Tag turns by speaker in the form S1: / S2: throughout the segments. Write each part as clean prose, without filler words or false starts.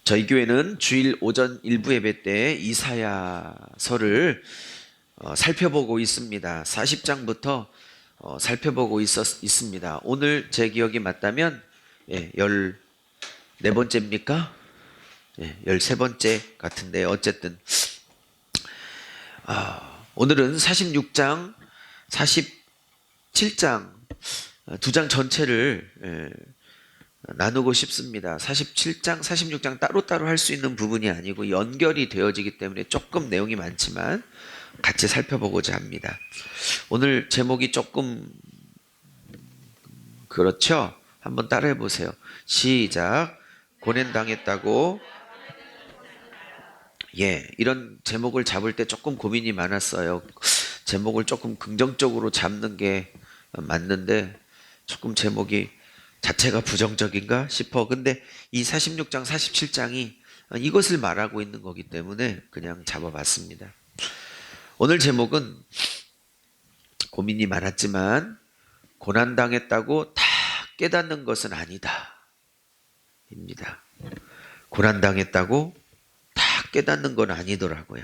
S1: 저희 교회는 주일 오전 일부 예배 때 이사야서를 살펴보고 있습니다. 40장부터 살펴보고 있습니다. 오늘 제 기억이 맞다면 14번째입니까? 13번째 같은데 어쨌든 오늘은 46장, 47장 두 장 전체를 나누고 싶습니다. 47장, 46장 따로따로 할 수 있는 부분이 아니고 연결이 되어지기 때문에 조금 내용이 많지만 같이 살펴보고자 합니다. 오늘 제목이 조금 그렇죠? 한번 따라해 보세요. 시작. 고난당했다고. 이런 제목을 잡을 때 조금 고민이 많았어요. 제목을 조금 긍정적으로 잡는 게 맞는데 조금 제목이 자체가 부정적인가 싶어. 근데 이 46장, 47장이 이것을 말하고 있는 거기 때문에 그냥 잡아봤습니다. 오늘 제목은 고민이 많았지만 고난당했다고 다 깨닫는 것은 아니다 입니다. 고난당했다고 다 깨닫는 건 아니더라고요.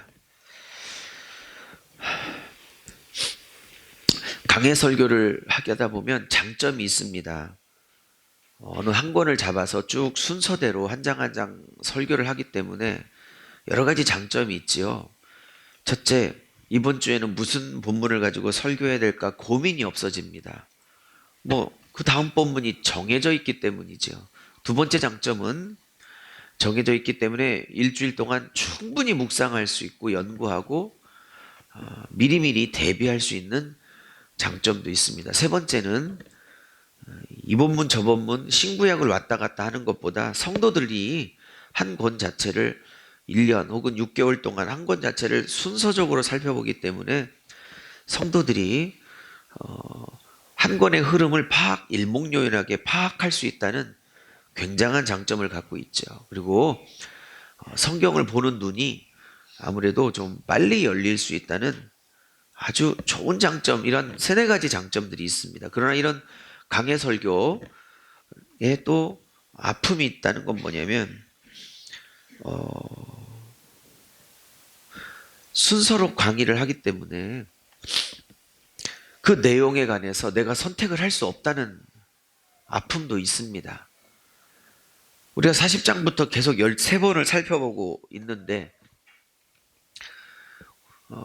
S1: 강해 설교를 하다 보면 장점이 있습니다. 어느 한 권을 잡아서 쭉 순서대로 한 장 한 장 설교를 하기 때문에 여러 가지 장점이 있지요. 첫째, 이번 주에는 무슨 본문을 가지고 설교해야 될까 고민이 없어집니다. 그 다음 본문이 정해져 있기 때문이죠. 두 번째 장점은 정해져 있기 때문에 일주일 동안 충분히 묵상할 수 있고 연구하고 미리미리 대비할 수 있는 장점도 있습니다. 세 번째는 이 본문 저 본문 신구약을 왔다 갔다 하는 것보다 성도들이 한 권 자체를 1년 혹은 6개월 동안 한 권 자체를 순서적으로 살펴보기 때문에 성도들이 한 권의 흐름을 일목요연하게 파악할 수 있다는 굉장한 장점을 갖고 있죠. 그리고 성경을 보는 눈이 아무래도 좀 빨리 열릴 수 있다는 아주 좋은 장점, 이런 세네 가지 장점들이 있습니다. 그러나 이런 강해 설교에 또 아픔이 있다는 건 뭐냐면 순서로 강의를 하기 때문에 그 내용에 관해서 내가 선택을 할 수 없다는 아픔도 있습니다. 우리가 40장부터 계속 13번을 살펴보고 있는데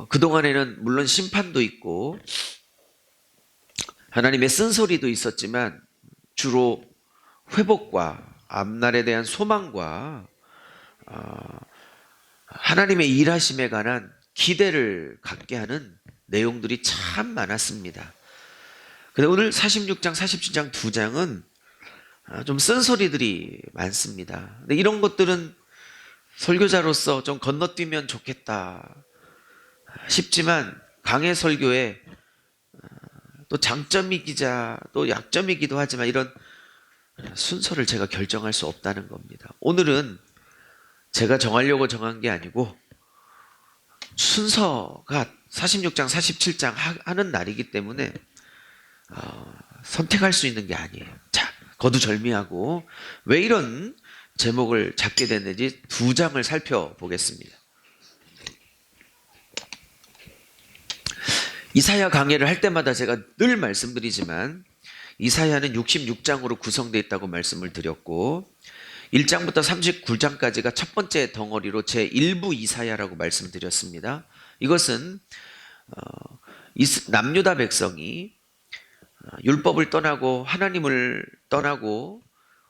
S1: 그동안에는 물론 심판도 있고 하나님의 쓴소리도 있었지만 주로 회복과 앞날에 대한 소망과 하나님의 일하심에 관한 기대를 갖게 하는 내용들이 참 많았습니다. 근데 오늘 46장, 47장 두 장은 좀 쓴소리들이 많습니다. 근데 이런 것들은 설교자로서 좀 건너뛰면 좋겠다 싶지만 강해 설교에 또 장점이기자 또 약점이기도 하지만 이런 순서를 제가 결정할 수 없다는 겁니다. 오늘은 제가 정하려고 정한 게 아니고 순서가 46장, 47장 하는 날이기 때문에 선택할 수 있는 게 아니에요. 자, 거두절미하고 왜 이런 제목을 잡게 됐는지 두 장을 살펴보겠습니다. 이사야 강해를 할 때마다 제가 늘 말씀드리지만 이사야는 66장으로 구성되어 있다고 말씀을 드렸고 1장부터 39장까지가 첫 번째 덩어리로 제1부 이사야라고 말씀드렸습니다. 이것은 남유다 백성이 율법을 떠나고 하나님을 떠나고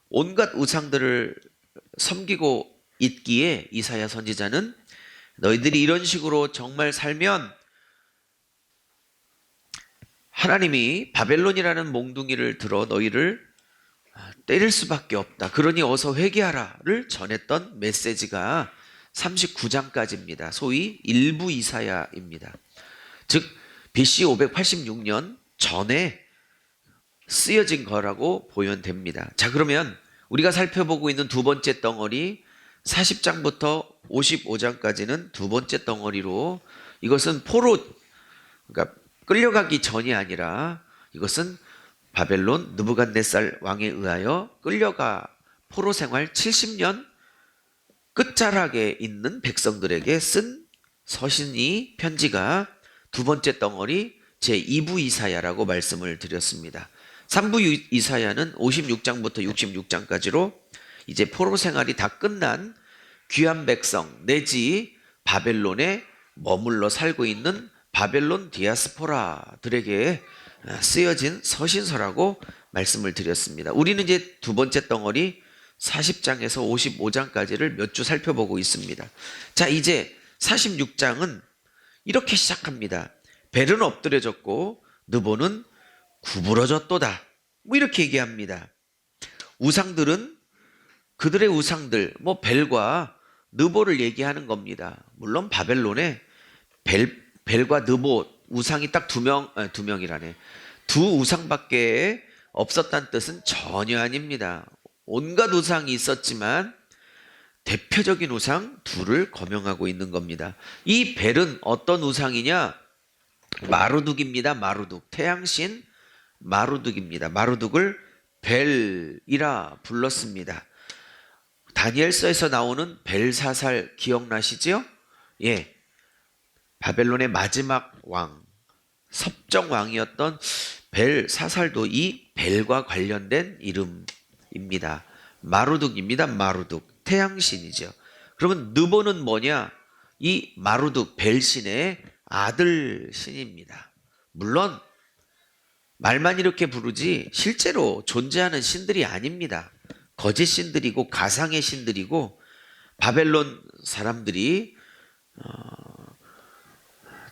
S1: 온갖 우상들을 섬기고 있기에 이사야 선지자는 너희들이 이런 식으로 정말 살면 하나님이 바벨론이라는 몽둥이를 들어 너희를 때릴 수밖에 없다. 그러니 어서 회개하라를 전했던 메시지가 39장까지입니다. 소위 일부 이사야입니다. 즉 BC 586년 전에 쓰여진 거라고 보면 됩니다. 자, 그러면 우리가 살펴보고 있는 두 번째 덩어리 40장부터 55장까지는 두 번째 덩어리로 이것은 그러니까 끌려가기 전이 아니라 이것은 바벨론 느부갓네살 왕에 의하여 끌려가 포로 생활 70년 끝자락에 있는 백성들에게 쓴 서신이 편지가 두 번째 덩어리 제2부 이사야라고 말씀을 드렸습니다. 3부 이사야는 56장부터 66장까지로 이제 포로 생활이 다 끝난 귀한 백성 내지 바벨론에 머물러 살고 있는 바벨론 디아스포라들에게 쓰여진 서신서라고 말씀을 드렸습니다. 우리는 이제 두 번째 덩어리 40장에서 55장까지를 몇 주 살펴보고 있습니다. 자, 이제 46장은 이렇게 시작합니다. 벨은 엎드려졌고 느보는 구부러졌도다. 뭐 이렇게 얘기합니다. 우상들은 그들의 우상들, 뭐 벨과 느보를 얘기하는 겁니다. 물론 바벨론에 벨과 느보 우상이 딱 두 명이라네. 두 우상밖에 없었다는 뜻은 전혀 아닙니다. 온갖 우상이 있었지만 대표적인 우상 둘을 거명하고 있는 겁니다. 이 벨은 어떤 우상이냐? 마루둑입니다. 마루둑. 태양신 마루둑입니다. 마루둑을 벨이라 불렀습니다. 다니엘서에서 나오는 벨사살 기억나시죠? 예. 바벨론의 마지막 왕, 섭정 왕이었던 벨사살도 이 벨과 관련된 이름입니다. 마루둑입니다. 마루둑. 태양신이죠. 그러면 느보는 뭐냐? 이 마루둑 벨신의 아들 신입니다. 물론 말만 이렇게 부르지 실제로 존재하는 신들이 아닙니다. 거짓 신들이고 가상의 신들이고 바벨론 사람들이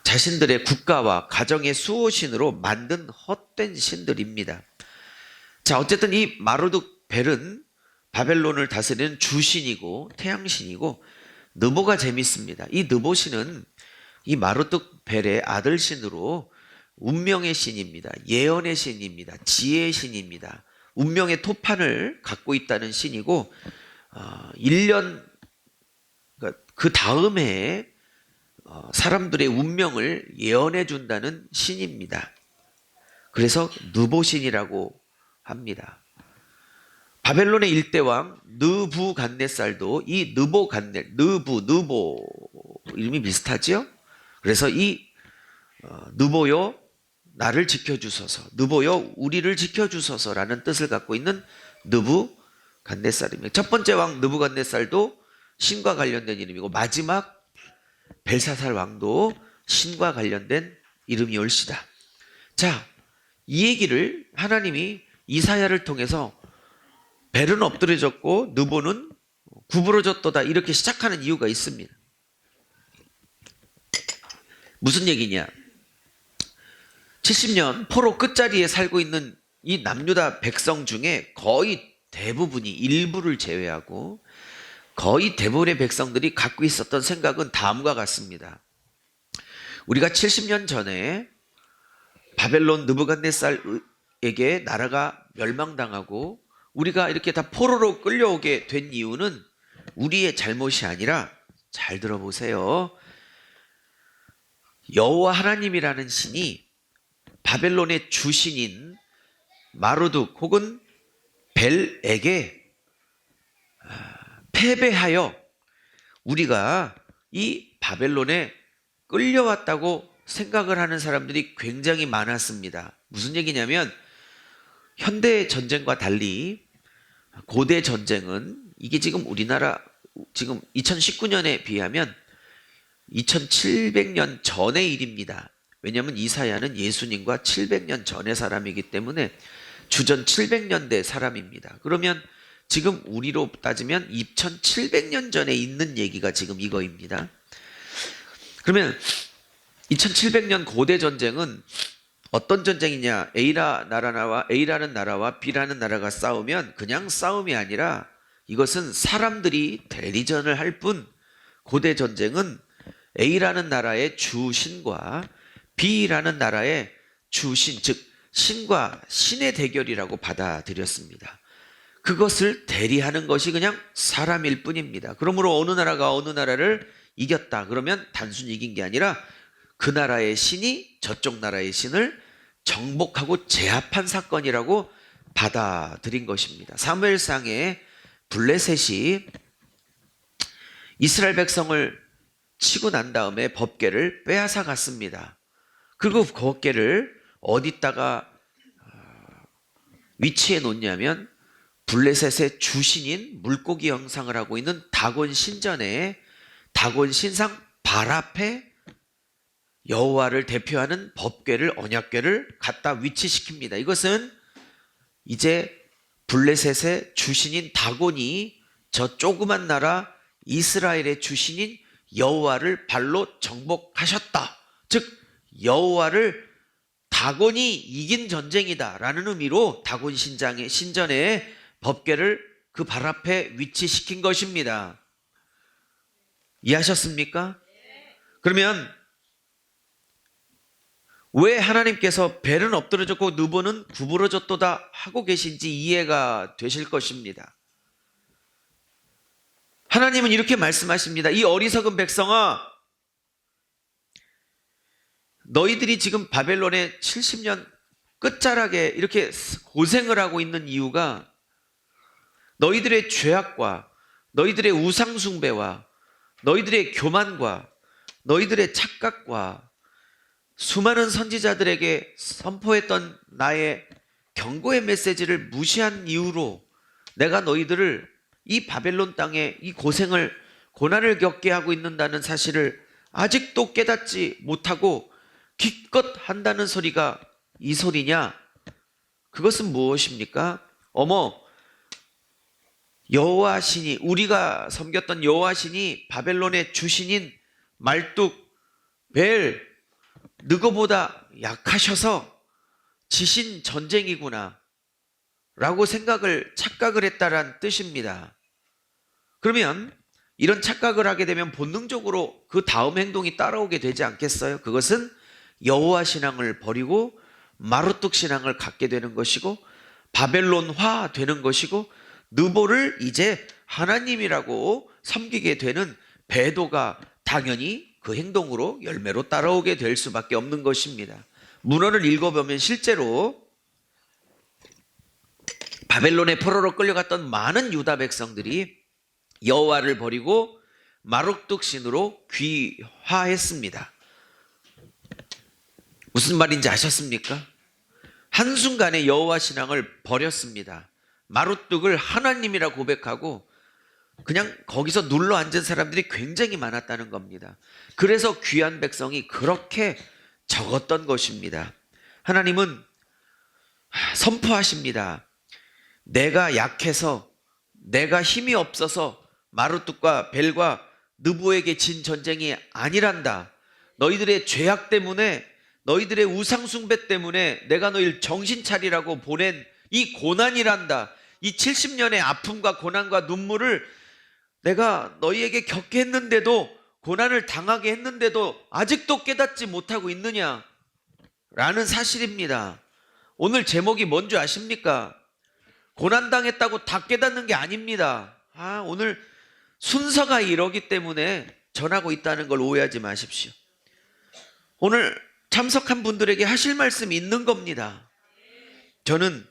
S1: 자신들의 국가와 가정의 수호신으로 만든 헛된 신들입니다. 자, 어쨌든 이 마루둑 벨은 바벨론을 다스리는 주신이고 태양신이고 느보가 재밌습니다. 이 느보신은 이 마루둑 벨의 아들 신으로 운명의 신입니다. 예언의 신입니다. 지혜의 신입니다. 운명의 토판을 갖고 있다는 신이고 1년 그 다음 해에 사람들의 운명을 예언해 준다는 신입니다. 그래서 느보신이라고 합니다. 바벨론의 일대왕 느부갓네살도 이 느보 이름이 비슷하죠? 그래서 이 느보요 나를 지켜주소서, 느보요 우리를 지켜주소서라는 뜻을 갖고 있는 느부갓네살입니다. 첫 번째 왕 느부갓네살도 신과 관련된 이름이고 마지막 벨사살 왕도 신과 관련된 이름이 올시다. 자, 이 얘기를 하나님이 이사야를 통해서 벨은 엎드려졌고 느보는 구부러졌도다 이렇게 시작하는 이유가 있습니다. 무슨 얘기냐? 70년 포로 끝자리에 살고 있는 이 남유다 백성 중에 거의 대부분이 일부를 제외하고 거의 대부분의 백성들이 갖고 있었던 생각은 다음과 같습니다. 우리가 70년 전에 바벨론 느부갓네살에게 나라가 멸망당하고 우리가 이렇게 다 포로로 끌려오게 된 이유는 우리의 잘못이 아니라 잘 들어보세요. 여호와 하나님이라는 신이 바벨론의 주신인 마루둑 혹은 벨에게 패배하여 우리가 이 바벨론에 끌려왔다고 생각을 하는 사람들이 굉장히 많았습니다. 무슨 얘기냐면 현대 전쟁과 달리 고대 전쟁은 이게 지금 우리나라 지금 2019년에 비하면 2700년 전의 일입니다. 왜냐하면 이사야는 예수님과 700년 전의 사람이기 때문에 주전 700년대 사람입니다. 그러면 지금 우리로 따지면 2700년 전에 있는 얘기가 지금 이거입니다. 그러면 2700년 고대 전쟁은 어떤 전쟁이냐? A라는 나라와 B라는 나라가 싸우면 그냥 싸움이 아니라 이것은 사람들이 대리전을 할 뿐 고대 전쟁은 A라는 나라의 주신과 B라는 나라의 주신, 즉 신과 신의 대결이라고 받아들였습니다. 그것을 대리하는 것이 그냥 사람일 뿐입니다. 그러므로 어느 나라가 어느 나라를 이겼다 그러면 단순히 이긴 게 아니라 그 나라의 신이 저쪽 나라의 신을 정복하고 제압한 사건이라고 받아들인 것입니다. 사무엘상에 블레셋이 이스라엘 백성을 치고 난 다음에 법궤를 빼앗아 갔습니다. 그리고 그 법궤를 어디다가 위치해 놓냐면 블레셋의 주신인 물고기 형상을 하고 있는 다곤 신전에 다곤 신상 발 앞에 여호와를 대표하는 법궤를 언약궤를 갖다 위치시킵니다. 이것은 이제 블레셋의 주신인 다곤이 저 조그만 나라 이스라엘의 주신인 여호와를 발로 정복하셨다. 즉 여호와를 다곤이 이긴 전쟁이다라는 의미로 다곤 신전에 법궤를 그 발 앞에 위치시킨 것입니다. 이해하셨습니까? 그러면 왜 하나님께서 벨은 엎드러졌고 느보는 구부러졌도다 하고 계신지 이해가 되실 것입니다. 하나님은 이렇게 말씀하십니다. 이 어리석은 백성아, 너희들이 지금 바벨론에 70년 끝자락에 이렇게 고생을 하고 있는 이유가 너희들의 죄악과 너희들의 우상숭배와 너희들의 교만과 너희들의 착각과 수많은 선지자들에게 선포했던 나의 경고의 메시지를 무시한 이유로 내가 너희들을 이 바벨론 땅에 이 고난을 겪게 하고 있는다는 사실을 아직도 깨닫지 못하고 기껏 한다는 소리가 이 소리냐? 그것은 무엇입니까? 어머, 여호와 신이, 우리가 섬겼던 여호와 신이 바벨론의 주신인 말뚝, 벨, 느고보다 약하셔서 지신 전쟁이구나 라고 착각을 했다란 뜻입니다. 그러면 이런 착각을 하게 되면 본능적으로 그 다음 행동이 따라오게 되지 않겠어요? 그것은 여호와 신앙을 버리고 마루뚝 신앙을 갖게 되는 것이고 바벨론화 되는 것이고 느보를 이제 하나님이라고 섬기게 되는 배도가 당연히 그 행동으로 열매로 따라오게 될 수밖에 없는 것입니다. 문헌을 읽어보면 실제로 바벨론의 포로로 끌려갔던 많은 유다 백성들이 여호와를 버리고 마루뚝 신으로 귀화했습니다. 무슨 말인지 아셨습니까? 한순간에 여호와 신앙을 버렸습니다. 마루뚝을 하나님이라 고백하고 그냥 거기서 눌러 앉은 사람들이 굉장히 많았다는 겁니다. 그래서 귀한 백성이 그렇게 적었던 것입니다. 하나님은 선포하십니다. 내가 약해서, 내가 힘이 없어서 마루뚝과 벨과 느보에게 진 전쟁이 아니란다. 너희들의 죄악 때문에, 너희들의 우상숭배 때문에 내가 너희를 정신 차리라고 보낸 이 고난이란다. 이 70년의 아픔과 고난과 눈물을 내가 너희에게 겪게 했는데도, 고난을 당하게 했는데도 아직도 깨닫지 못하고 있느냐? 라는 사실입니다. 오늘 제목이 뭔지 아십니까? 고난당했다고 다 깨닫는 게 아닙니다. 오늘 순서가 이러기 때문에 전하고 있다는 걸 오해하지 마십시오. 오늘 참석한 분들에게 하실 말씀이 있는 겁니다. 저는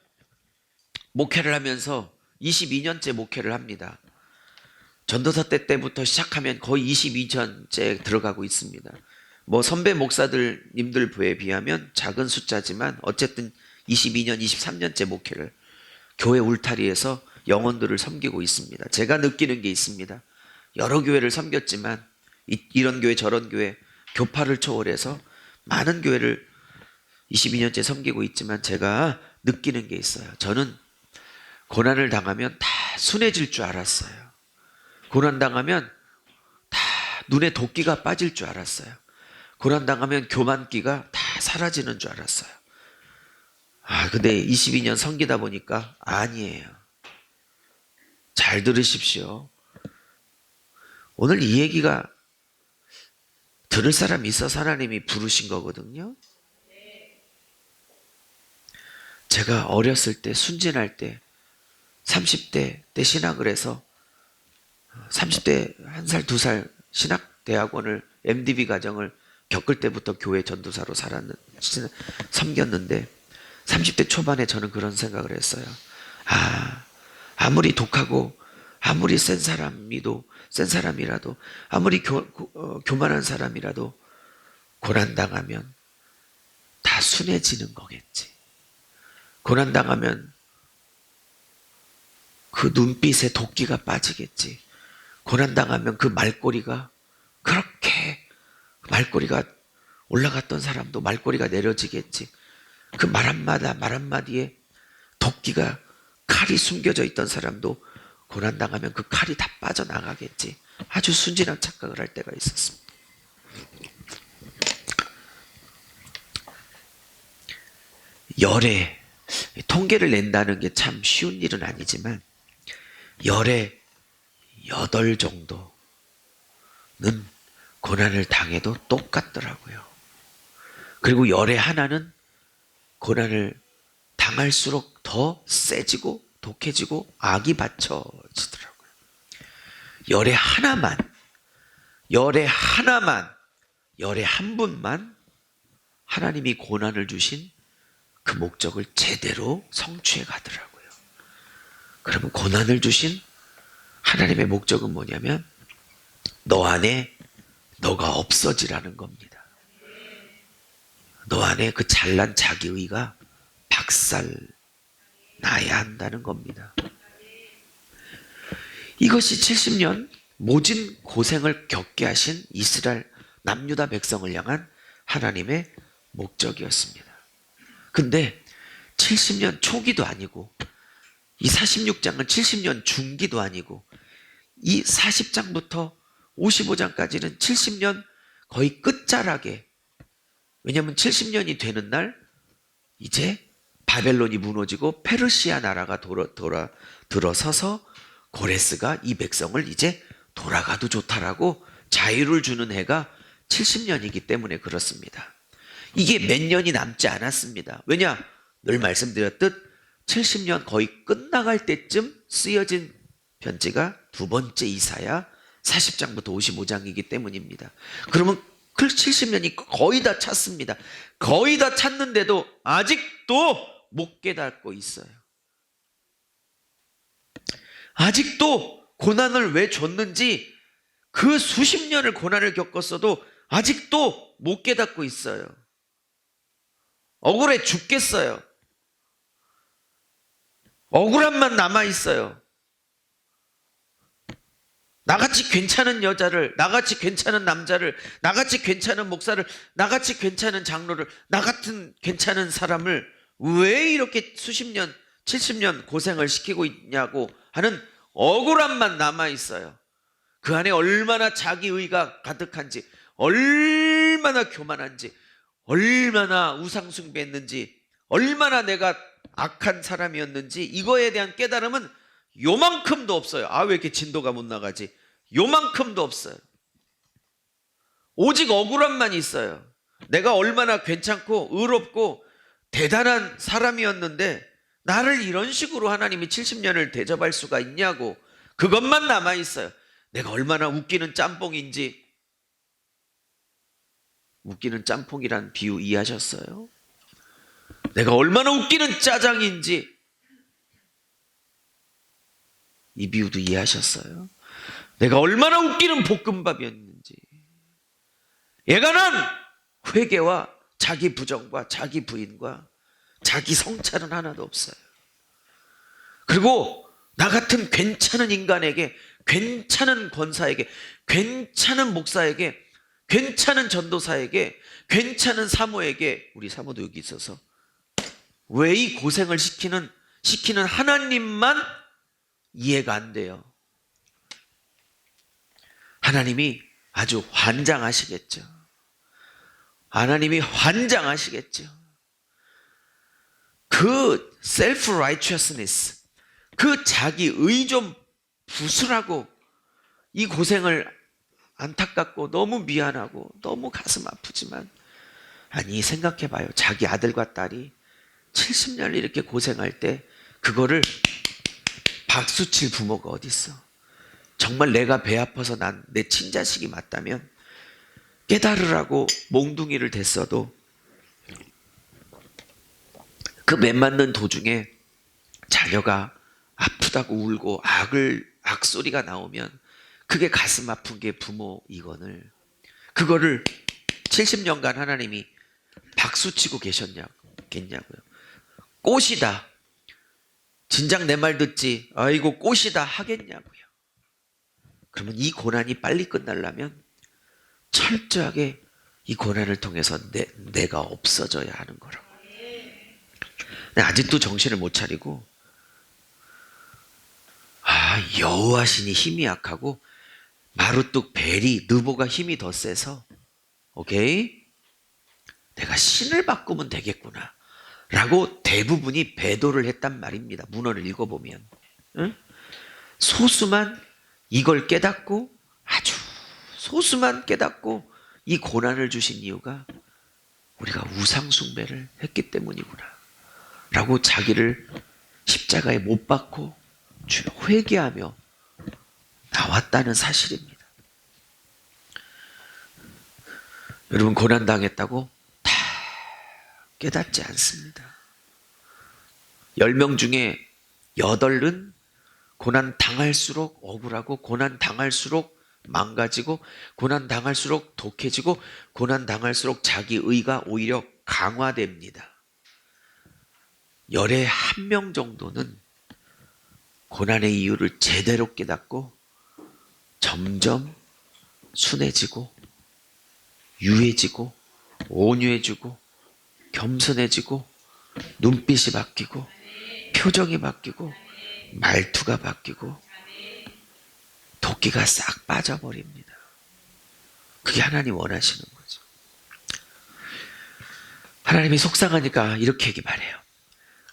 S1: 목회를 하면서 22년째 목회를 합니다. 전도사 때부터 시작하면 거의 22년째 들어가고 있습니다. 선배 목사님들 부에 비하면 작은 숫자지만 어쨌든 22년, 23년째 목회를 교회 울타리에서 영혼들을 섬기고 있습니다. 제가 느끼는 게 있습니다. 여러 교회를 섬겼지만 이런 교회 저런 교회 교파를 초월해서 많은 교회를 22년째 섬기고 있지만 제가 느끼는 게 있어요. 저는 고난을 당하면 다 순해질 줄 알았어요. 고난당하면 다 눈에 도끼가 빠질 줄 알았어요. 고난당하면 교만기가 다 사라지는 줄 알았어요. 근데 22년 섬기다 보니까 아니에요. 잘 들으십시오. 오늘 이 얘기가 들을 사람이 있어서 하나님이 부르신 거거든요. 제가 어렸을 때, 순진할 때, 30대 때 신학을 해서 30대 1살, 2살 신학대학원을 MDB 과정을 겪을 때부터 교회 전도사로 섬겼는데 30대 초반에 저는 그런 생각을 했어요. 아무리 독하고 아무리 센 사람이라도 아무리 교만한 사람이라도 고난당하면 다 순해지는 거겠지. 고난당하면 그 눈빛에 도끼가 빠지겠지. 고난당하면 그 말꼬리가 올라갔던 사람도 말꼬리가 내려지겠지. 그 말 한마디에 도끼가 칼이 숨겨져 있던 사람도 고난당하면 그 칼이 다 빠져나가겠지. 아주 순진한 착각을 할 때가 있었습니다. 열에 통계를 낸다는 게 참 쉬운 일은 아니지만 열에 8 정도는 고난을 당해도 똑같더라고요. 그리고 열에 하나는 고난을 당할수록 더 세지고 독해지고 악이 받쳐지더라고요. 열에 한 분만 하나님이 고난을 주신 그 목적을 제대로 성취해 가더라고요. 그러면 고난을 주신 하나님의 목적은 뭐냐면 너 안에 너가 없어지라는 겁니다. 너 안에 그 잘난 자기의가 박살 나야 한다는 겁니다. 이것이 70년 모진 고생을 겪게 하신 이스라엘 남유다 백성을 향한 하나님의 목적이었습니다. 근데 70년 초기도 아니고 이 46장은 70년 중기도 아니고 이 40장부터 55장까지는 70년 거의 끝자락에, 왜냐하면 70년이 되는 날 이제 바벨론이 무너지고 페르시아 나라가 들어서서 고레스가 이 백성을 이제 돌아가도 좋다라고 자유를 주는 해가 70년이기 때문에 그렇습니다. 이게 몇 년이 남지 않았습니다. 왜냐? 늘 말씀드렸듯 70년 거의 끝나갈 때쯤 쓰여진 편지가 두 번째 이사야 40장부터 55장이기 때문입니다. 그러면 그 70년이 거의 다 찼습니다. 거의 다 찼는데도 아직도 못 깨닫고 있어요. 아직도 고난을 왜 줬는지, 그 수십 년을 고난을 겪었어도 아직도 못 깨닫고 있어요. 억울해 죽겠어요. 억울함만 남아있어요. 나같이 괜찮은 여자를, 나같이 괜찮은 남자를, 나같이 괜찮은 목사를, 나같이 괜찮은 장로를, 나같은 괜찮은 사람을 왜 이렇게 수십 년, 70년 고생을 시키고 있냐고 하는 억울함만 남아있어요. 그 안에 얼마나 자기의가 가득한지, 얼마나 교만한지, 얼마나 우상숭배했는지, 얼마나 내가 악한 사람이었는지, 이거에 대한 깨달음은 요만큼도 없어요. 아, 왜 이렇게 진도가 못 나가지? 요만큼도 없어요. 오직 억울함만 있어요. 내가 얼마나 괜찮고 의롭고 대단한 사람이었는데 나를 이런 식으로 하나님이 70년을 대접할 수가 있냐고, 그것만 남아있어요. 내가 얼마나 웃기는 짬뽕인지. 웃기는 짬뽕이란 비유 이해하셨어요? 내가 얼마나 웃기는 짜장인지, 이 비유도 이해하셨어요? 내가 얼마나 웃기는 볶음밥이었는지. 얘가는 회개와 자기 부정과 자기 부인과 자기 성찰은 하나도 없어요. 그리고 나 같은 괜찮은 인간에게, 괜찮은 권사에게, 괜찮은 목사에게, 괜찮은 전도사에게, 괜찮은 사모에게, 우리 사모도 여기 있어서 왜 이 고생을 시키는 하나님만 이해가 안 돼요. 하나님이 아주 환장하시겠죠. 하나님이 환장하시겠죠. 그 self-righteousness, 그 자기의 좀 부수라고 이 고생을 안타깝고 너무 미안하고 너무 가슴 아프지만, 아니 생각해봐요. 자기 아들과 딸이 70년을 이렇게 고생할 때 그거를 박수칠 부모가 어디 있어? 정말 내가 배 아파서 난 내 친자식이 맞다면 깨달으라고 몽둥이를 댔어도 그 매 맞는 도중에 자녀가 아프다고 울고 악소리가 나오면 그게 가슴 아픈 게 부모이거늘 그거를 70년간 하나님이 박수치고 계셨냐고요. 꽃이다. 진작 내 말 듣지. 아이고 꽃이다 하겠냐고요. 그러면 이 고난이 빨리 끝나려면 철저하게 이 고난을 통해서 내가 없어져야 하는 거라고. 아직도 정신을 못 차리고 여호와신이 힘이 약하고 마루뚝 벨이 느보가 힘이 더 세서 오케이? 내가 신을 바꾸면 되겠구나 라고 대부분이 배도를 했단 말입니다. 문헌을 읽어보면 응? 소수만 이걸 깨닫고 아주 소수만 깨닫고 이 고난을 주신 이유가 우리가 우상 숭배를 했기 때문이구나 라고 자기를 십자가에 못 박고 회개하며 나왔다는 사실입니다. 여러분 고난당했다고 다 깨닫지 않습니다. 10명 중에 8은 고난 당할수록 억울하고 고난 당할수록 망가지고 고난 당할수록 독해지고 고난 당할수록 자기 의가 오히려 강화됩니다. 열에 1명 정도는 고난의 이유를 제대로 깨닫고 점점 순해지고 유해지고 온유해지고 겸손해지고 눈빛이 바뀌고 표정이 바뀌고 말투가 바뀌고 도끼가 싹 빠져버립니다. 그게 하나님 원하시는 거죠. 하나님이 속상하니까 이렇게 얘기 말해요.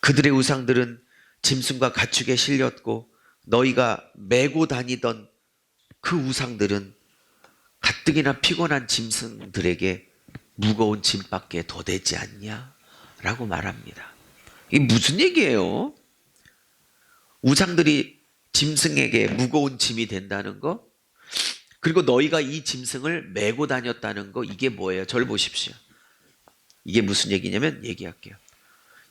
S1: 그들의 우상들은 짐승과 가축에 실렸고 너희가 메고 다니던 그 우상들은 가뜩이나 피곤한 짐승들에게 무거운 짐밖에 더 되지 않냐? 라고 말합니다. 이게 무슨 얘기예요? 우상들이 짐승에게 무거운 짐이 된다는 거? 그리고 너희가 이 짐승을 메고 다녔다는 거, 이게 뭐예요? 저를 보십시오. 이게 무슨 얘기냐면 얘기할게요.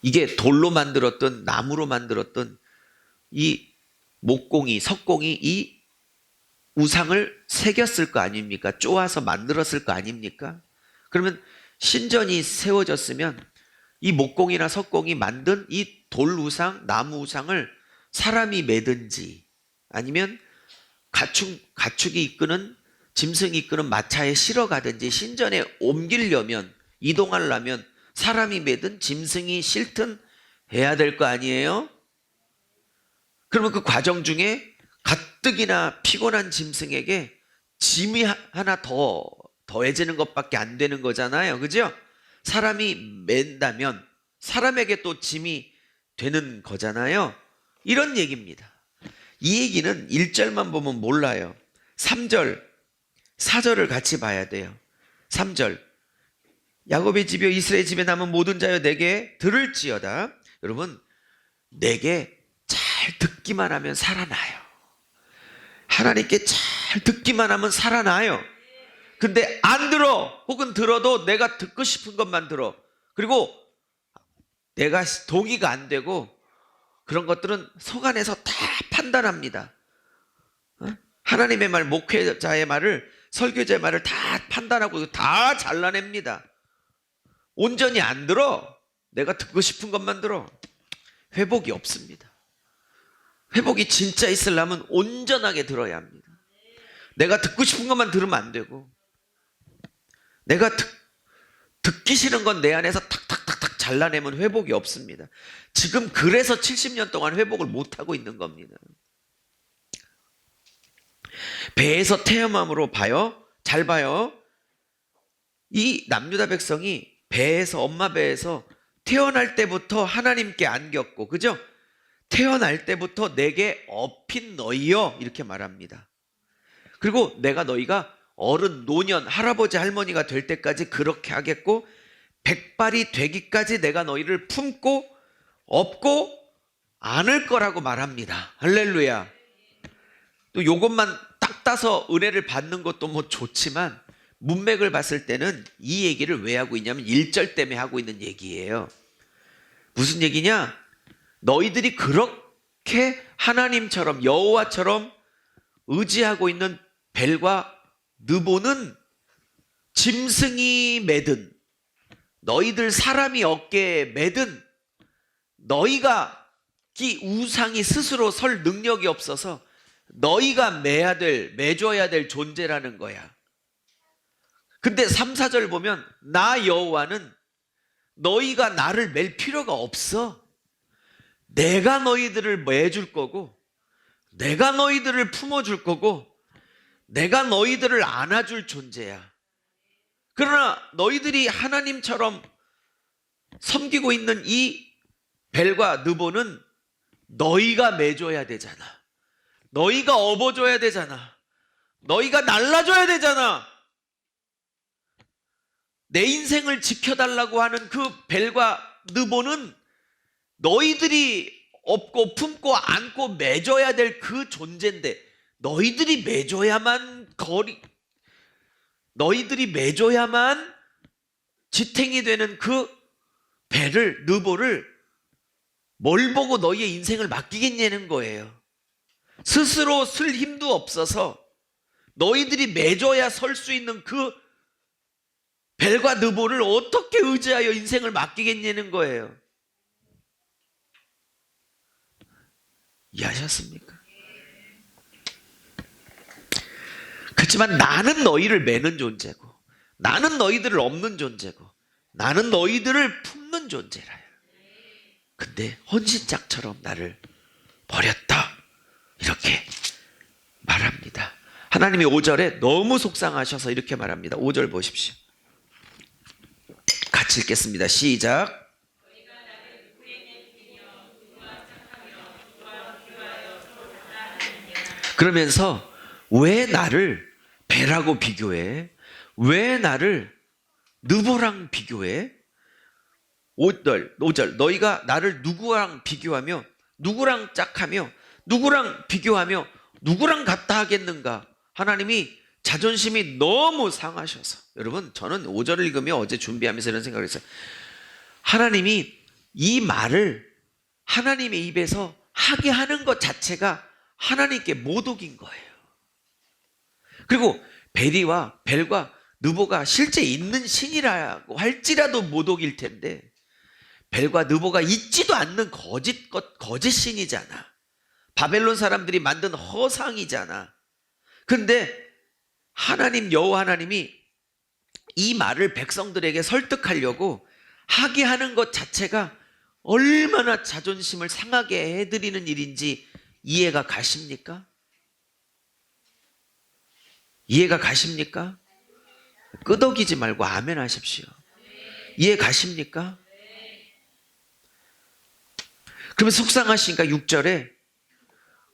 S1: 이게 돌로 만들었던 나무로 만들었던 이 목공이 석공이 이 우상을 새겼을 거 아닙니까? 쪼아서 만들었을 거 아닙니까? 그러면 신전이 세워졌으면 이 목공이나 석공이 만든 이 돌 우상, 나무 우상을 사람이 매든지 아니면 가축이 이끄는 짐승이 이끄는 마차에 실어 가든지 신전에 옮기려면 이동하려면 사람이 매든 짐승이 실든 해야 될 거 아니에요? 그러면 그 과정 중에 가뜩이나 피곤한 짐승에게 짐이 하나 더 더해지는 것밖에 안 되는 거잖아요. 그죠? 사람이 맨다면 사람에게 또 짐이 되는 거잖아요. 이런 얘기입니다. 이 얘기는 1절만 보면 몰라요. 3절, 4절을 같이 봐야 돼요. 3절. 야곱의 집이여 이스라엘 집에 남은 모든 자여 내게 들을지어다. 여러분, 내게 잘 듣기만 하면 살아나요. 하나님께 잘 듣기만 하면 살아나요. 근데 안 들어. 혹은 들어도 내가 듣고 싶은 것만 들어. 그리고 내가 동의가 안 되고 그런 것들은 속 안에서 다 판단합니다. 하나님의 말, 목회자의 말을, 설교자의 말을 다 판단하고 다 잘라냅니다. 온전히 안 들어. 내가 듣고 싶은 것만 들어. 회복이 없습니다. 회복이 진짜 있으려면 온전하게 들어야 합니다. 내가 듣고 싶은 것만 들으면 안 되고 내가 듣기 싫은 건 내 안에서 탁탁탁탁 잘라내면 회복이 없습니다. 지금 그래서 70년 동안 회복을 못하고 있는 겁니다. 배에서 태어남으로 봐요. 잘 봐요. 이 남유다 백성이 배에서 엄마 배에서 태어날 때부터 하나님께 안겼고 그죠? 태어날 때부터 내게 업힌 너희여 이렇게 말합니다. 그리고 내가 너희가 어른, 노년, 할아버지, 할머니가 될 때까지 그렇게 하겠고 백발이 되기까지 내가 너희를 품고 업고 안을 거라고 말합니다. 할렐루야. 또 요것만 딱 따서 은혜를 받는 것도 뭐 좋지만 문맥을 봤을 때는 이 얘기를 왜 하고 있냐면 1절 때문에 하고 있는 얘기예요. 무슨 얘기냐? 너희들이 그렇게 하나님처럼 여호와처럼 의지하고 있는 벨과 느보는 짐승이 매든 너희들 사람이 어깨에 매든 너희가 이 우상이 스스로 설 능력이 없어서 너희가 매줘야 될 존재라는 거야. 근데 3, 4절 보면 나 여호와는 너희가 나를 맬 필요가 없어. 내가 너희들을 매줄 거고 내가 너희들을 품어줄 거고 내가 너희들을 안아줄 존재야. 그러나 너희들이 하나님처럼 섬기고 있는 이 벨과 느보는 너희가 매줘야 되잖아. 너희가 업어줘야 되잖아. 너희가 날라줘야 되잖아. 내 인생을 지켜달라고 하는 그 벨과 느보는 너희들이 업고 품고 안고 매줘야 될 그 존재인데 너희들이 매줘야만 지탱이 되는 그 벨을 느보를 뭘 보고 너희의 인생을 맡기겠냐는 거예요. 스스로 쓸 힘도 없어서 너희들이 매줘야 설 수 있는 그 벨과 느보를 어떻게 의지하여 인생을 맡기겠냐는 거예요. 이해하셨습니까? 그렇지만 나는 너희를 매는 존재고 나는 너희들을 업는 존재고 나는 너희들을 품는 존재라요. 근데 헌신짝처럼 나를 버렸다 이렇게 말합니다. 하나님이 5절에 너무 속상하셔서 이렇게 말합니다. 5절 보십시오. 같이 읽겠습니다. 시작. 그러면서 왜 나를 벨하고 비교해? 왜 나를 느보랑 비교해? 5절 너희가 나를 누구랑 비교하며 누구랑 짝하며 누구랑 비교하며 누구랑 같다 하겠는가? 하나님이 자존심이 너무 상하셔서 여러분 저는 5절을 읽으며 어제 준비하면서 이런 생각을 했어요. 하나님이 이 말을 하나님의 입에서 하게 하는 것 자체가 하나님께 모독인 거예요. 그리고 벨과 느보가 실제 있는 신이라고 할지라도 모독일 텐데 벨과 느보가 있지도 않는 거짓 신이잖아. 바벨론 사람들이 만든 허상이잖아. 근데 하나님 여호와 하나님이 이 말을 백성들에게 설득하려고 하게 하는 것 자체가 얼마나 자존심을 상하게 해드리는 일인지 이해가 가십니까? 이해가 가십니까? 끄덕이지 말고 아멘 하십시오. 이해 가십니까? 그러면 속상하시니까 6절에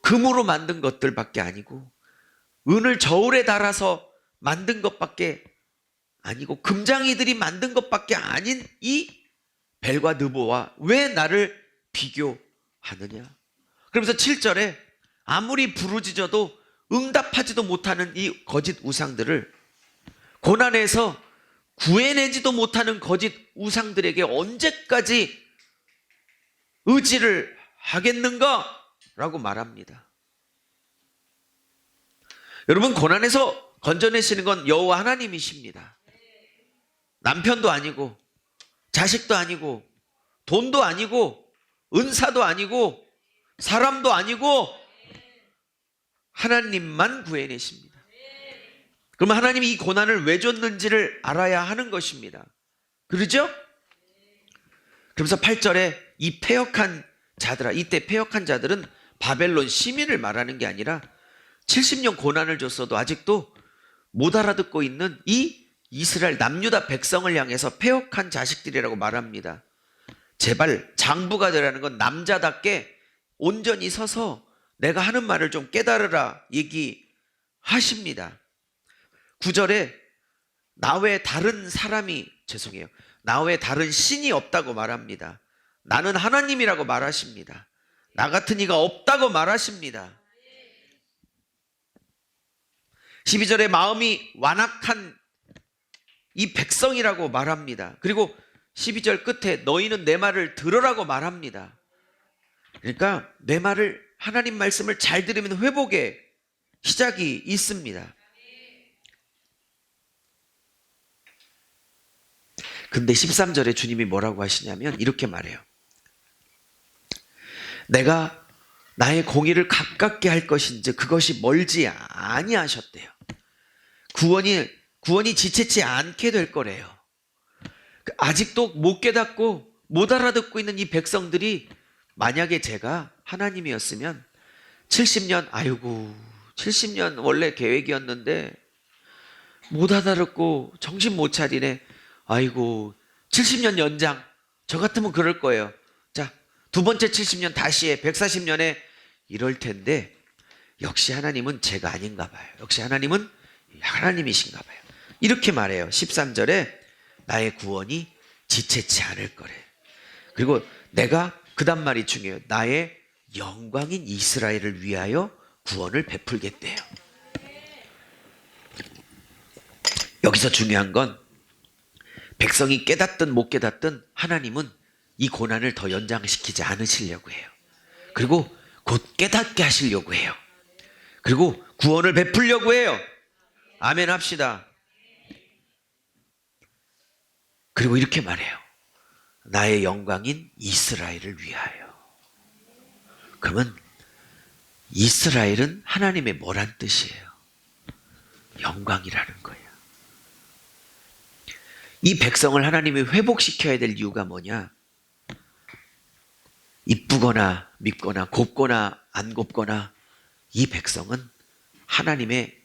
S1: 금으로 만든 것들밖에 아니고 은을 저울에 달아서 만든 것밖에 아니고 금장이들이 만든 것밖에 아닌 이 벨과 느보와 왜 나를 비교하느냐? 그러면서 7절에 아무리 부르짖어도 응답하지도 못하는 이 거짓 우상들을 고난에서 구해내지도 못하는 거짓 우상들에게 언제까지 의지를 하겠는가? 라고 말합니다. 여러분 고난에서 건져내시는 건 여호와 하나님이십니다. 남편도 아니고 자식도 아니고 돈도 아니고 은사도 아니고 사람도 아니고 하나님만 구해내십니다. 그러면 하나님이 이 고난을 왜 줬는지를 알아야 하는 것입니다. 그러죠? 그러면서 8절에 이 패역한 자들아, 이때 패역한 자들은 바벨론 시민을 말하는 게 아니라 70년 고난을 줬어도 아직도 못 알아듣고 있는 이 이스라엘 남유다 백성을 향해서 패역한 자식들이라고 말합니다. 제발 장부가 되라는 건 남자답게 온전히 서서 내가 하는 말을 좀 깨달으라 얘기하십니다. 9절에 나 외에 다른 신이 없다고 말합니다. 나는 하나님이라고 말하십니다. 나 같은 이가 없다고 말하십니다. 12절에 마음이 완악한 이 백성이라고 말합니다. 그리고 12절 끝에 너희는 내 말을 들으라고 말합니다. 그러니까 내 말을 하나님 말씀을 잘 들으면 회복에 시작이 있습니다. 근데 13절에 주님이 뭐라고 하시냐면 이렇게 말해요. 내가 나의 공의를 가깝게 할 것인지 그것이 멀지 아니하셨대요. 구원이 지체치 않게 될 거래요. 아직도 못 깨닫고 못 알아듣고 있는 이 백성들이 만약에 제가 하나님이었으면 70년, 아이고 70년 원래 계획이었는데 못 알아듣고 정신 못 차리네. 아이고 70년 연장. 저 같으면 그럴 거예요. 자, 두 번째 70년 다시 해. 140년에 이럴 텐데 역시 하나님은 제가 아닌가 봐요. 역시 하나님은 하나님이신가 봐요. 이렇게 말해요. 13절에 나의 구원이 지체치 않을 거래. 그리고 내가 그 다음 말이 중요해요. 나의 영광인 이스라엘을 위하여 구원을 베풀겠대요. 여기서 중요한 건 백성이 깨닫든 못 깨닫든 하나님은 이 고난을 더 연장시키지 않으시려고 해요. 그리고 곧 깨닫게 하시려고 해요. 그리고 구원을 베풀려고 해요. 아멘 합시다. 그리고 이렇게 말해요. 나의 영광인 이스라엘을 위하여. 그러면 이스라엘은 하나님의 뭐란 뜻이에요? 영광이라는 거예요. 이 백성을 하나님이 회복시켜야 될 이유가 뭐냐? 이쁘거나 밉거나 곱거나 안 곱거나 이 백성은 하나님의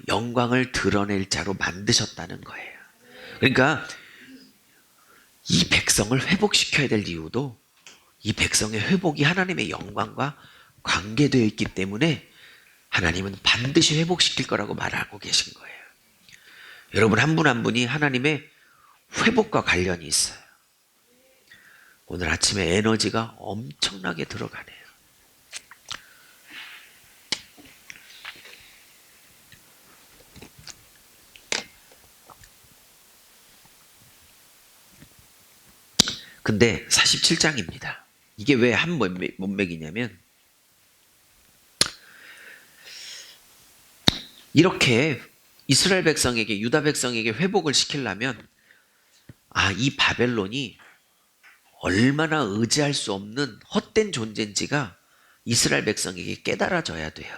S1: 영광을 드러낼 자로 만드셨다는 거예요. 그러니까 이 백성을 회복시켜야 될 이유도 이 백성의 회복이 하나님의 영광과 관계되어 있기 때문에 하나님은 반드시 회복시킬 거라고 말하고 계신 거예요. 여러분 한 분 한 분이 하나님의 회복과 관련이 있어요. 오늘 아침에 에너지가 엄청나게 들어가네요. 근데 47장입니다. 이게 왜 한 문맥이냐면 이렇게 이스라엘 백성에게 유다 백성에게 회복을 시키려면 이 바벨론이 얼마나 의지할 수 없는 헛된 존재인지가 이스라엘 백성에게 깨달아져야 돼요.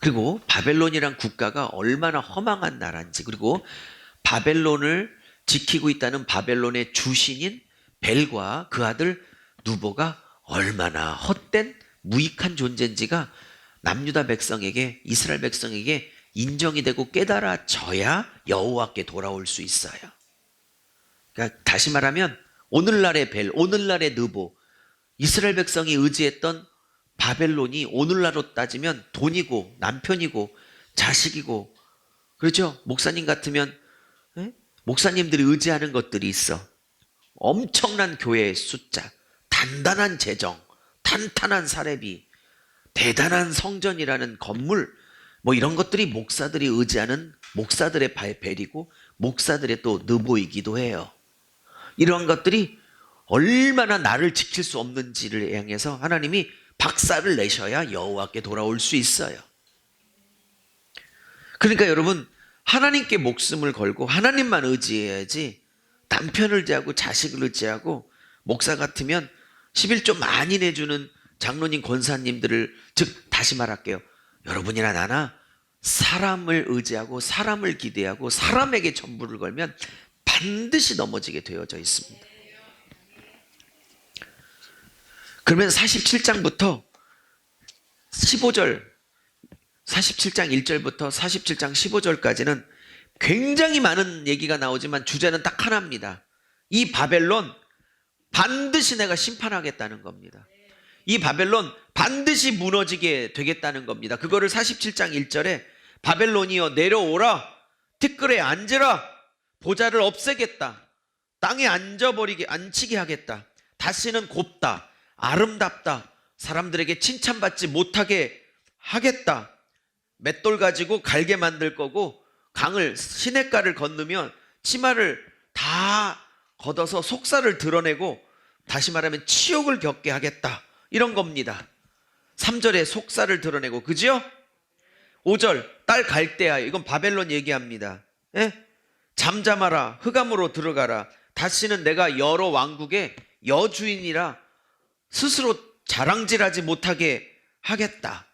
S1: 그리고 바벨론이란 국가가 얼마나 허망한 나라인지, 그리고 바벨론을 지키고 있다는 바벨론의 주신인 벨과 그 아들 누보가 얼마나 헛된 무익한 존재인지가 남유다 백성에게, 이스라엘 백성에게 인정이 되고 깨달아져야 여호와께 돌아올 수 있어요. 그러니까 다시 말하면 오늘날의 벨, 오늘날의 느보, 이스라엘 백성이 의지했던 바벨론이 오늘날로 따지면 돈이고 남편이고 자식이고, 그렇죠? 목사님 같으면 목사님들이 의지하는 것들이 있어. 엄청난 교회의 숫자, 단단한 재정, 탄탄한 사례비, 대단한 성전이라는 건물, 뭐 이런 것들이 목사들이 의지하는 목사들의 벨이고 목사들의 또 느보이기도 해요. 이러한 것들이 얼마나 나를 지킬 수 없는지를 향해서 하나님이 박살을 내셔야 여호와께 돌아올 수 있어요. 그러니까 여러분, 하나님께 목숨을 걸고 하나님만 의지해야지 남편을 의지하고 자식을 의지하고, 목사 같으면 11조 많이 내주는 장로님 권사님들을, 즉 다시 말할게요. 여러분이나 나나 사람을 의지하고 사람을 기대하고 사람에게 전부를 걸면 반드시 넘어지게 되어져 있습니다. 그러면 47장부터 15절, 47장 1절부터 47장 15절까지는 굉장히 많은 얘기가 나오지만 주제는 딱 하나입니다. 이 바벨론 반드시 내가 심판하겠다는 겁니다. 이 바벨론 반드시 무너지게 되겠다는 겁니다. 그거를 47장 1절에 바벨론이여 내려오라, 티끌에 앉으라, 보좌를 없애겠다, 땅에 앉히게 하겠다, 다시는 곱다, 아름답다, 사람들에게 칭찬받지 못하게 하겠다, 맷돌 가지고 갈게 만들 거고 강을, 시냇가를 건너면 치마를 다 걷어서 속살을 드러내고, 다시 말하면 치욕을 겪게 하겠다, 이런 겁니다. 3절에 속사를 드러내고, 그죠? 5절 딸 갈대아, 이건 바벨론 얘기합니다. 예? 잠잠하라, 흑암으로 들어가라, 다시는 내가 여러 왕국의 여주인이라 스스로 자랑질하지 못하게 하겠다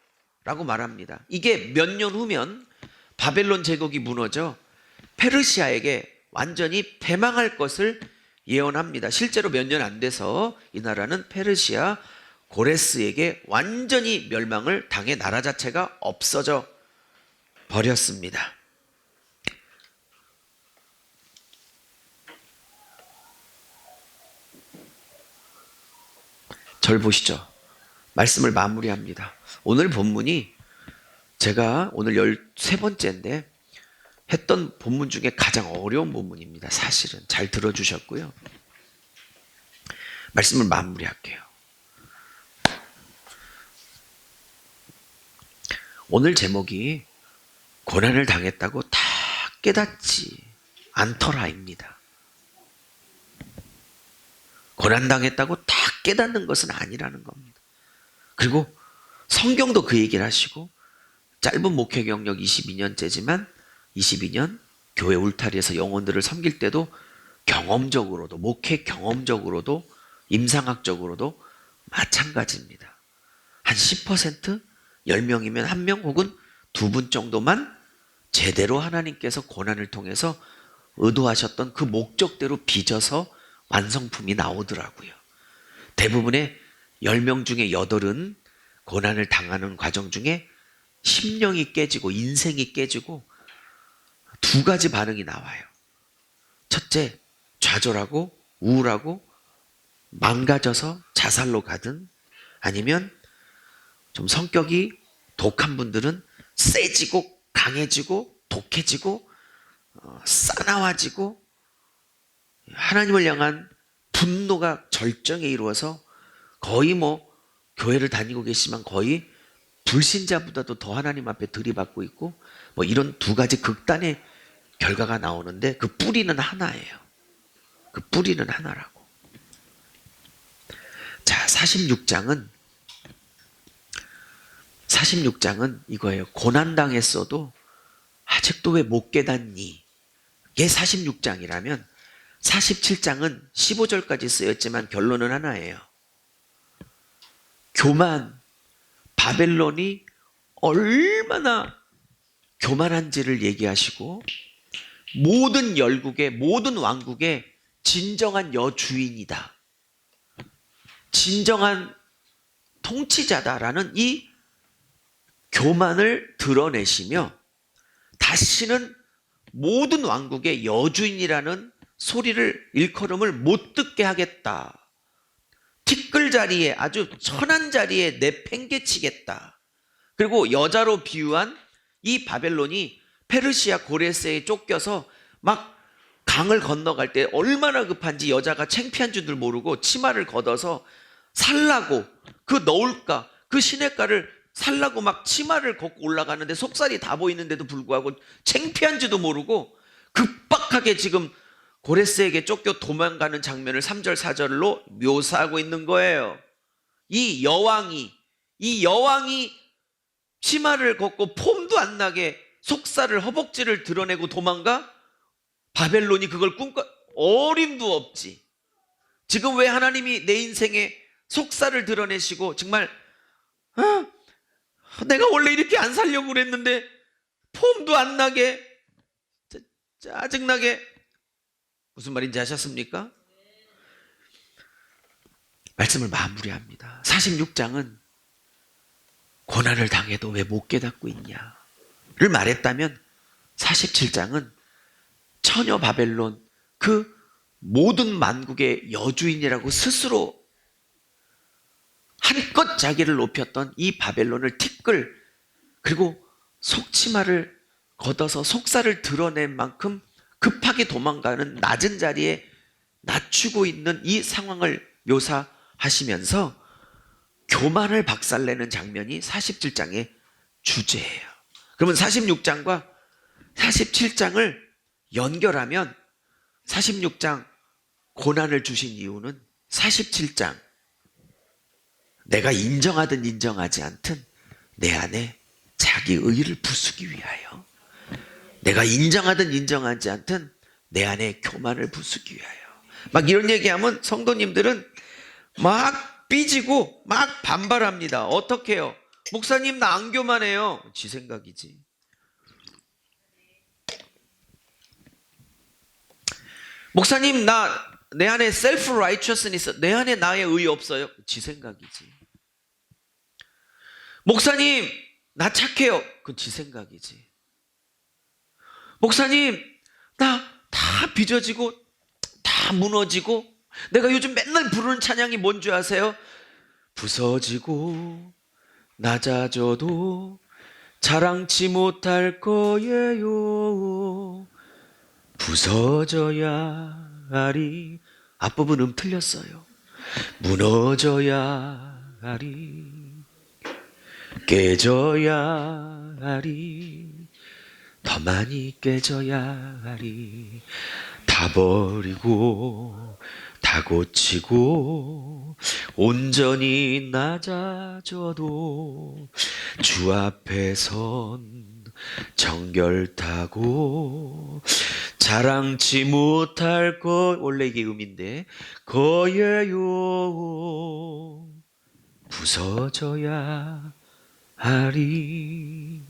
S1: 라고 말합니다. 이게 몇 년 후면 바벨론 제국이 무너져 페르시아에게 완전히 패망할 것을 예언합니다. 실제로 몇 년 안 돼서 이 나라는 페르시아 고레스에게 완전히 멸망을 당해 나라 자체가 없어져 버렸습니다. 절 보시죠. 말씀을 마무리합니다. 오늘 본문이 제가 오늘 13번째인데 했던 본문 중에 가장 어려운 본문입니다. 사실은 잘 들어주셨고요. 말씀을 마무리할게요. 오늘 제목이 고난을 당했다고 다 깨닫지 않더라입니다. 고난당했다고 다 깨닫는 것은 아니라는 겁니다. 그리고 성경도 그 얘기를 하시고, 짧은 목회 경력 22년째지만 22년 교회 울타리에서 영혼들을 섬길 때도 경험적으로도, 목회 경험적으로도, 임상학적으로도 마찬가지입니다. 한 10%, 10명이면 1명 혹은 2분 정도만 제대로 하나님께서 고난을 통해서 의도하셨던 그 목적대로 빚어서 완성품이 나오더라고요. 대부분의 10명 중에 8은 고난을 당하는 과정 중에 심령이 깨지고 인생이 깨지고 2가지 반응이 나와요. 첫째, 좌절하고 우울하고 망가져서 자살로 가든, 아니면 좀 성격이 독한 분들은 세지고 강해지고 독해지고 싸나워지고 하나님을 향한 분노가 절정에 이루어서 거의 교회를 다니고 계시지만 거의 불신자보다도 더 하나님 앞에 들이받고 있고, 이런 2가지 극단의 결과가 나오는데 그 뿌리는 하나예요. 그 뿌리는 하나라고. 자, 46장은 이거예요. 고난당했어도 아직도 왜 못 깨닫니? 이게 46장이라면 47장은 15절까지 쓰였지만 결론은 하나예요. 교만, 바벨론이 얼마나 교만한지를 얘기하시고, 모든 열국의, 모든 왕국의 진정한 여주인이다, 진정한 통치자다라는 이 교만을 드러내시며, 다시는 모든 왕국의 여주인이라는 소리를, 일컬음을 못 듣게 하겠다. 티끌 자리에, 아주 천한 자리에 내팽개치겠다. 그리고 여자로 비유한 이 바벨론이 페르시아 고레스에 쫓겨서 막 강을 건너갈 때 얼마나 급한지 여자가 창피한 줄도 모르고 치마를 걷어서 살라고, 그 너울가, 그 시냇가를 살라고 막 치마를 걷고 올라가는데 속살이 다 보이는데도 불구하고 창피한지도 모르고 급박하게 지금 고레스에게 쫓겨 도망가는 장면을 3절 4절로 묘사하고 있는 거예요. 이 여왕이 치마를 걷고 폼도 안 나게 속살을, 허벅지를 드러내고 도망가? 바벨론이 그걸 어림도 없지. 지금 왜 하나님이 내 인생에 속살을 드러내시고, 정말 내가 원래 이렇게 안 살려고 그랬는데 폼도 안 나게, 짜증나게. 무슨 말인지 아셨습니까? 말씀을 마무리합니다. 46장은 고난을 당해도 왜 못 깨닫고 있냐를 말했다면, 47장은 처녀 바벨론, 그 모든 만국의 여주인이라고 스스로 한껏 자기를 높였던 이 바벨론을 티끌, 그리고 속치마를 걷어서 속살을 드러낸 만큼 급하게 도망가는 낮은 자리에 낮추고 있는 이 상황을 묘사하시면서 교만을 박살내는 장면이 47장의 주제예요. 그러면 46장과 47장을 연결하면 46장 고난을 주신 이유는 47장 내가 인정하든 인정하지 않든 내 안에 자기 의를 부수기 위하여, 내가 인정하든 인정하지 않든 내 안에 교만을 부수기 위하여. 막 이런 얘기하면 성도님들은 막 삐지고 막 반발합니다. 어떻게 해요? 목사님 나 안 교만해요. 지 생각이지. 목사님 나 내 안에 self righteousness 있어. 내 안에 나의 의 없어요. 지 생각이지. 목사님 나 착해요. 그건 지 생각이지. 목사님 나 다 빚어지고 다 무너지고 내가 요즘 맨날 부르는 찬양이 뭔지 아세요? 부서지고 낮아져도 자랑치 못할 거예요. 부서져야 하리. 앞부분 틀렸어요. 무너져야 하리. 깨져야 하리. 더 많이 깨져야 하리. 다 버리고 다 고치고 온전히 낮아져도 주 앞에 선 정결타고 자랑치 못할 것, 원래 이게 음인데 거예요. 부서져야 하리.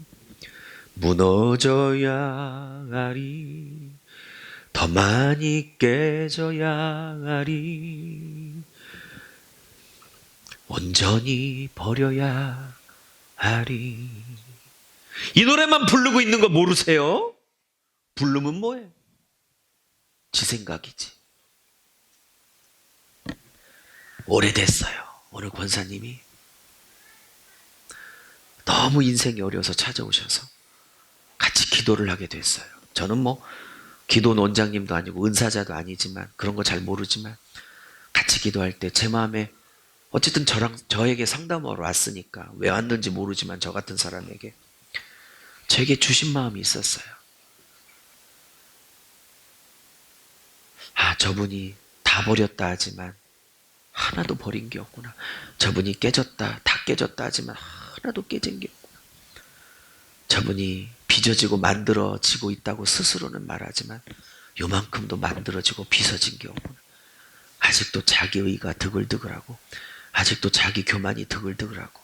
S1: 무너져야 하리. 더 많이 깨져야 하리. 온전히 버려야 하리. 이 노래만 부르고 있는 거 모르세요? 부르면 뭐해? 지 생각이지. 오래됐어요. 오늘 권사님이 너무 인생이 어려워서 찾아오셔서 같이 기도를 하게 됐어요. 저는 뭐 기도 원장님도 아니고 은사자도 아니지만 그런 거 잘 모르지만 같이 기도할 때 제 마음에 어쨌든 저에게 상담하러 왔으니까 왜 왔는지 모르지만 저 같은 사람에게 저에게 주신 마음이 있었어요. 아, 저분이 다 버렸다 하지만 하나도 버린 게 없구나. 저분이 다 깨졌다 하지만 하나도 깨진 게 없구나. 저분이 빚어지고 만들어지고 있다고 스스로는 말하지만 요만큼도 만들어지고 빚어진 게 없구나. 아직도 자기 의가 드글드글하고 아직도 자기 교만이 드글드글하고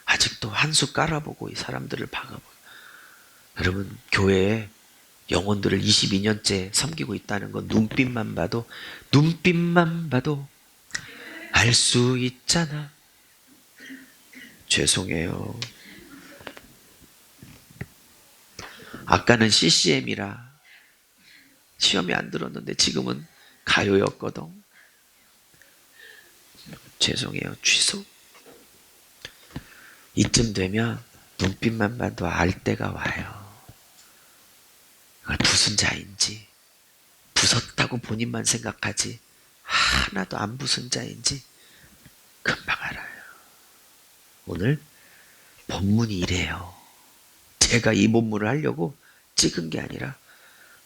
S1: 아직도 한 수 깔아보고 이 사람들을 박아보고. 여러분, 교회에 영혼들을 22년째 섬기고 있다는 건 눈빛만 봐도 알 수 있잖아. 죄송해요. 아까는 CCM이라 시험이 안 들었는데 지금은 가요였거든. 죄송해요. 취소. 이쯤 되면 눈빛만 봐도 알 때가 와요. 그걸 부순 자인지 부쉈다고 본인만 생각하지 하나도 안 부순 자인지 금방 알아요. 오늘 본문이 이래요. 제가 이 본문을 하려고 찍은 게 아니라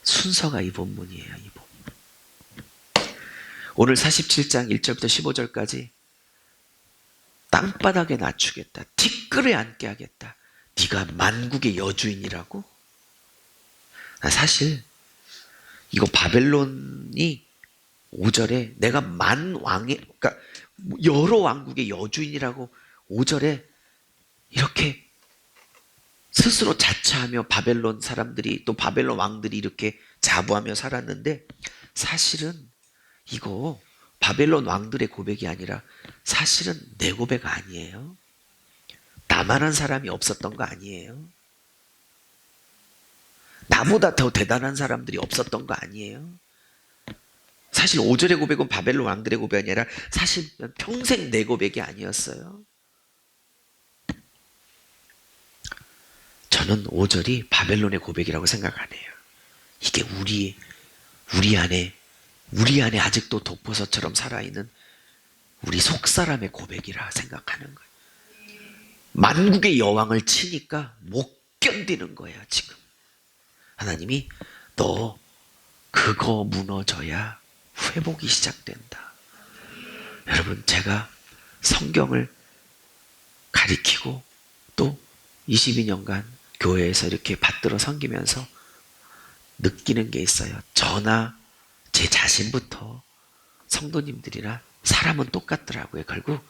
S1: 순서가 이 본문이에요. 이 본문. 오늘 47장 1절부터 15절까지 땅바닥에 낮추겠다. 티끌에 앉게 하겠다. 네가 만국의 여주인이라고? 사실 이거 바벨론이 5절에 내가 그러니까 여러 왕국의 여주인이라고 5절에 이렇게 스스로 자처하며 바벨론 사람들이 또 바벨론 왕들이 이렇게 자부하며 살았는데 사실은 이거 바벨론 왕들의 고백이 아니라 사실은 내 고백 아니에요. 나만한 사람이 없었던 거 아니에요. 나보다 더 대단한 사람들이 없었던 거 아니에요. 사실 5절의 고백은 바벨론 왕들의 고백이 아니라 사실 평생 내 고백이 아니었어요. 저는 5절이 바벨론의 고백이라고 생각 안 해요. 이게 우리 안에 아직도 독버섯처럼 살아있는 우리 속사람의 고백이라 생각하는 거예요. 만국의 여왕을 치니까 못 견디는 거야 지금. 하나님이 너 그거 무너져야 회복이 시작된다. 여러분, 제가 성경을 가리키고 또 22년간 교회에서 이렇게 받들어 섬기면서 느끼는 게 있어요. 저나 제 자신부터 성도님들이나 사람은 똑같더라고요. 결국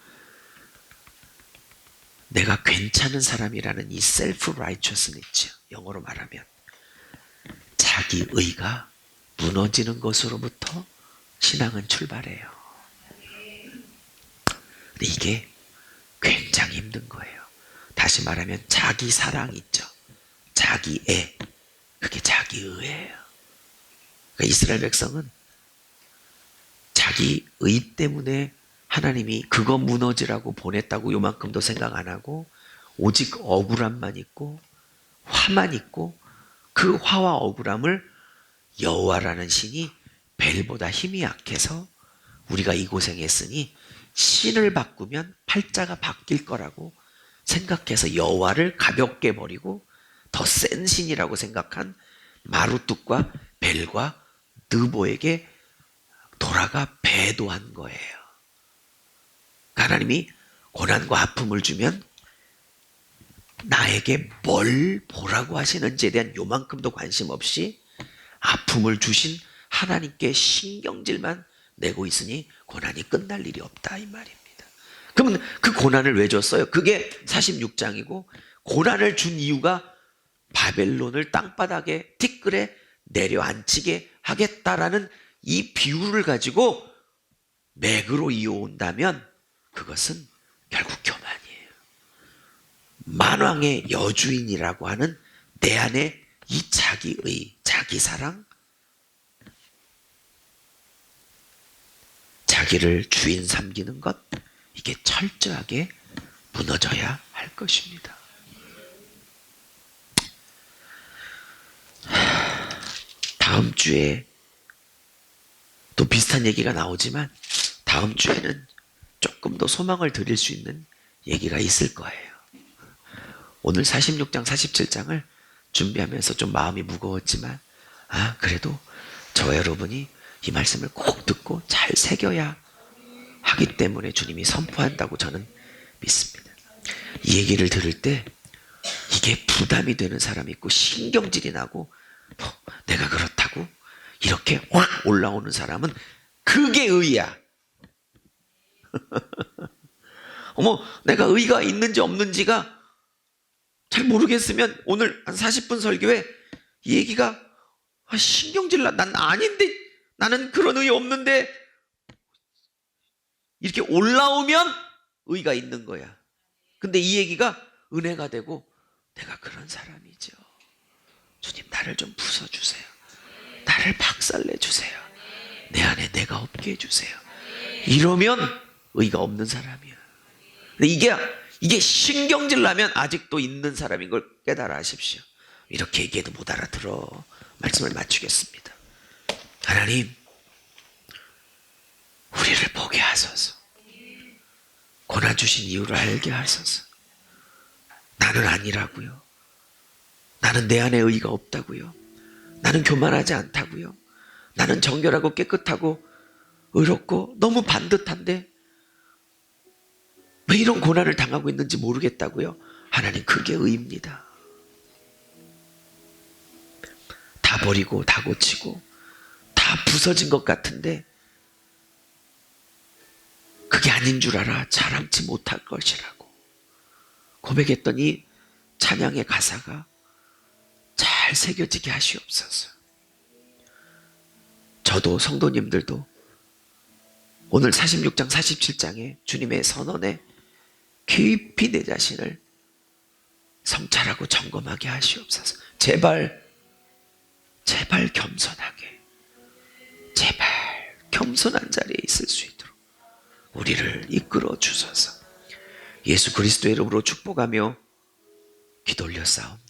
S1: 내가 괜찮은 사람이라는 이 셀프 라이처스니죠. 영어로 말하면 자기 의가 무너지는 것으로부터 신앙은 출발해요. 근데 이게 굉장히 힘든 거예요. 다시 말하면 자기 사랑 있죠. 자기 애. 그게 자기 의예요. 그러니까 이스라엘 백성은 자기 의 때문에 하나님이 그거 무너지라고 보냈다고 요만큼도 생각 안 하고 오직 억울함만 있고 화만 있고 그 화와 억울함을 여호와라는 신이 벨보다 힘이 약해서 우리가 이 고생했으니 신을 바꾸면 팔자가 바뀔 거라고 생각해서 여호와를 가볍게 버리고 더 센 신이라고 생각한 마루뚝과 벨과 느보에게 돌아가 배도한 거예요. 하나님이 고난과 아픔을 주면 나에게 뭘 보라고 하시는지에 대한 요만큼도 관심 없이 아픔을 주신 하나님께 신경질만 내고 있으니 고난이 끝날 일이 없다 이 말입니다. 그러면 그 고난을 왜 줬어요? 그게 46장이고 고난을 준 이유가 바벨론을 땅바닥에 티끌에 내려앉히게 하겠다라는 이 비유를 가지고 맥으로 이어온다면 그것은 결국 교만이에요. 만왕의 여주인이라고 하는 내 안에 이 자기의, 자기 사랑, 자기를 주인 삼기는 것, 이게 철저하게 무너져야 할 것입니다. 다음 주에 또 비슷한 얘기가 나오지만 다음 주에는 조금 더 소망을 드릴 수 있는 얘기가 있을 거예요. 오늘 46장, 47장을 준비하면서 좀 마음이 무거웠지만 그래도 저와 여러분이 이 말씀을 꼭 듣고 잘 새겨야 하기 때문에 주님이 선포한다고 저는 믿습니다. 이 얘기를 들을 때 이게 부담이 되는 사람이 있고 신경질이 나고 내가 그렇다고 이렇게 확 올라오는 사람은 그게 의야. 어머, 내가 의가 있는지 없는지가 잘 모르겠으면 오늘 한 40분 설교에 이 얘기가 신경질 난 아닌데 나는 그런 의 없는데 이렇게 올라오면 의가 있는 거야. 근데 이 얘기가 은혜가 되고 내가 그런 사람이죠. 주님 나를 좀 부숴주세요. 나를 박살내주세요. 내 안에 내가 없게 해주세요. 이러면 의가 없는 사람이야. 근데 이게 신경질 나면 아직도 있는 사람인 걸 깨달아 하십시오. 이렇게 얘기해도 못 알아들어. 말씀을 마치겠습니다. 하나님, 우리를 보게 하소서. 고난 주신 이유를 알게 하소서. 나는 아니라고요. 나는 내 안에 의가 없다고요. 나는 교만하지 않다고요. 나는 정결하고 깨끗하고 의롭고 너무 반듯한데 왜 이런 고난을 당하고 있는지 모르겠다고요. 하나님, 그게 의입니다. 다 버리고 다 고치고 다 부서진 것 같은데 그게 아닌 줄 알아. 자랑치 못할 것이라고 고백했더니 찬양의 가사가 잘 새겨지게 하시옵소서. 저도 성도님들도 오늘 46장 47장에 주님의 선언에 깊이 내 자신을 성찰하고 점검하게 하시옵소서. 제발 겸손하게, 제발 겸손한 자리에 있을 수 있도록 우리를 이끌어 주소서. 예수 그리스도의 이름으로 축복하며 기도 올렸사옵나이다.